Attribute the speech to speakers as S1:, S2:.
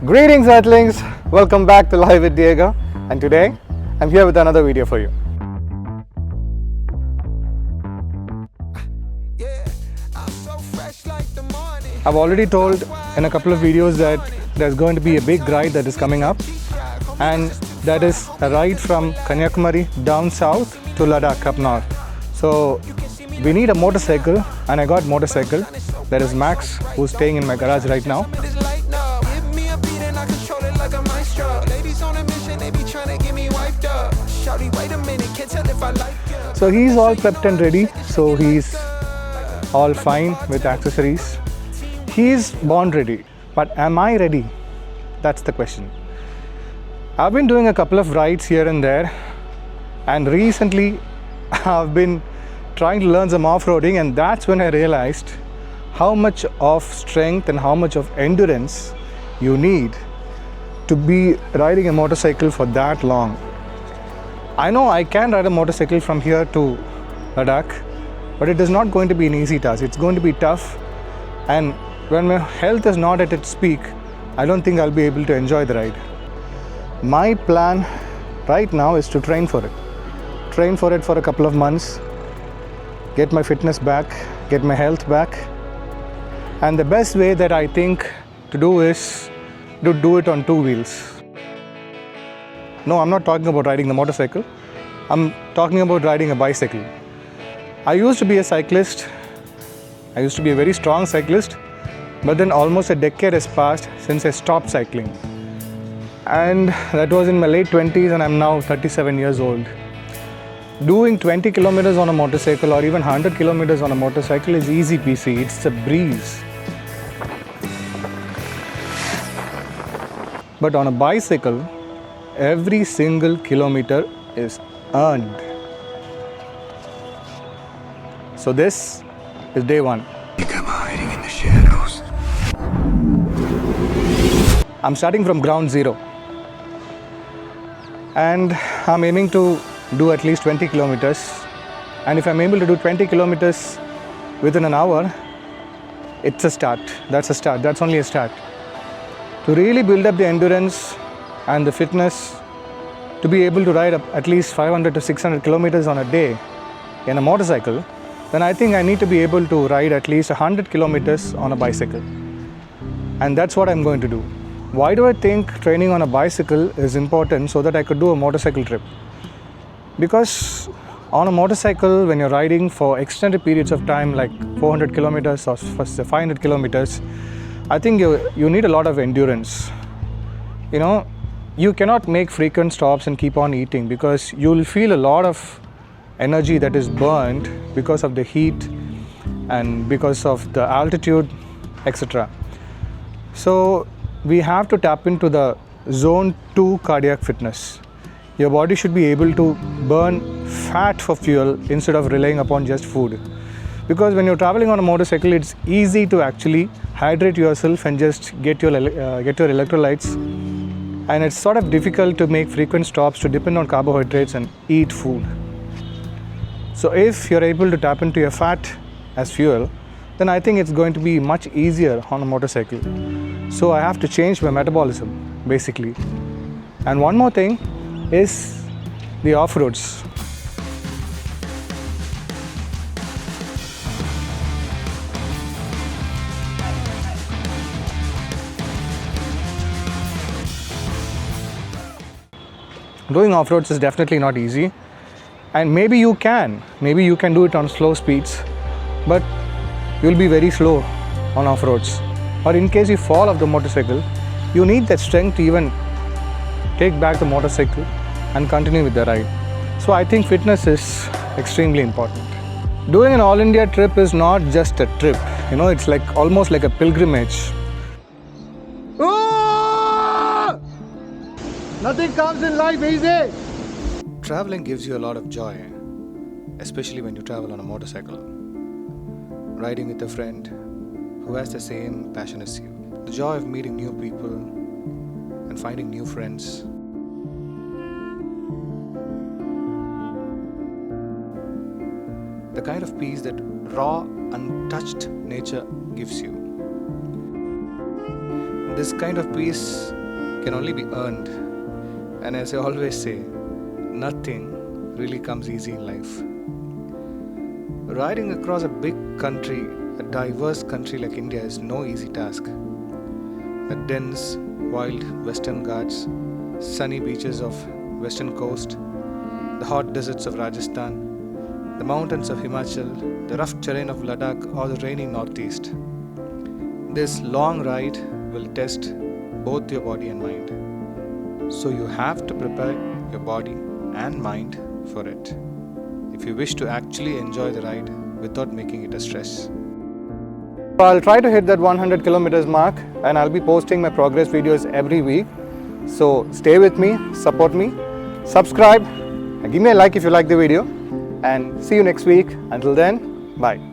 S1: Greetings Earthlings, welcome back to Live with Diego, and today I'm here with another video for you. I've already told in a couple of videos that there's going to be a big ride that is coming up, and that is a ride from Kanyakumari down south to Ladakh up north. So we need a motorcycle, and I got motorcycle. There is Max, who's staying in my garage right now. So he's all prepped and ready, so he's all fine with accessories. He's born ready, but am I ready? That's the question. I've been doing a couple of rides here and there, and recently I've been trying to learn some off-roading, and that's when I realized how much of strength and how much of endurance you need to be riding a motorcycle for that long. I know I can ride a motorcycle from here to Ladakh, but it is not going to be an easy task. It's going to be tough, and when my health is not at its peak, I don't think I'll be able to enjoy the ride. My plan right now is to train for it. Train for it for a couple of months, get my fitness back, get my health back, and the best way that I think to do is to do it on two wheels. No, I'm not talking about riding the motorcycle. I'm talking about riding a bicycle. I used to be a cyclist. I used to be a very strong cyclist, but then almost a decade has passed since I stopped cycling. And that was in my late 20s, and I'm now 37 years old. Doing 20 kilometers on a motorcycle or even 100 kilometers on a motorcycle is easy peasy. It's a breeze. But on a bicycle, every single kilometer is earned. So this is day one.
S2: I'm hiding in the shadows.
S1: I'm starting from ground zero, and I'm aiming to do at least 20 kilometers. And if I'm able to do 20 kilometers within an hour, it's a start. That's a start. That's only a start. To really build up the endurance and the fitness to be able to ride up at least 500 to 600 kilometers on a day in a motorcycle, then I think I need to be able to ride at least 100 kilometers on a bicycle. And that's what I'm going to do. Why do I think training on a bicycle is important so that I could do a motorcycle trip? Because on a motorcycle, when you're riding for extended periods of time, like 400 kilometers or 500 kilometers, I think you need a lot of endurance. You know, you cannot make frequent stops and keep on eating, because you'll feel a lot of energy that is burned because of the heat and because of the altitude, etc. So we have to tap into the zone 2 cardiac fitness. Your body should be able to burn fat for fuel instead of relying upon just food. Because when you're traveling on a motorcycle, it's easy to actually hydrate yourself and just get your electrolytes, and it's sort of difficult to make frequent stops to depend on carbohydrates and eat food. So if you're able to tap into your fat as fuel, then I think it's going to be much easier on a motorcycle. So I have to change my metabolism, basically. And one more thing is the off-roads. Doing off-roads is definitely not easy, and maybe you can do it on slow speeds, but you'll be very slow on off-roads. Or in case you fall off the motorcycle, you need that strength to even take back the motorcycle and continue with the ride. So I think fitness is extremely important. Doing an all-India trip is not just a trip, you know, it's like almost like a pilgrimage. Nothing comes in life easy. Traveling gives you a lot of joy, especially when you travel on a motorcycle. Riding with a friend who has the same passion as you. The joy of meeting new people and finding new friends. The kind of peace that raw, untouched nature gives you. this kind of peace can only be earned. And as I always say, nothing really comes easy in life. Riding across a big country, a diverse country like India, is no easy task. The dense, wild western Ghats, sunny beaches of western coast, the hot deserts of Rajasthan, the mountains of Himachal, the rough terrain of Ladakh, or the rainy northeast. This long ride will test both your body and mind. So you have to prepare your body and mind for it if you wish to actually enjoy the ride without making it a stress. I'll try to hit that 100 kilometers mark, and I'll be posting my progress videos every week. So stay with me, support me, subscribe, and give me a like if you like the video, and see you next week. Until then, bye.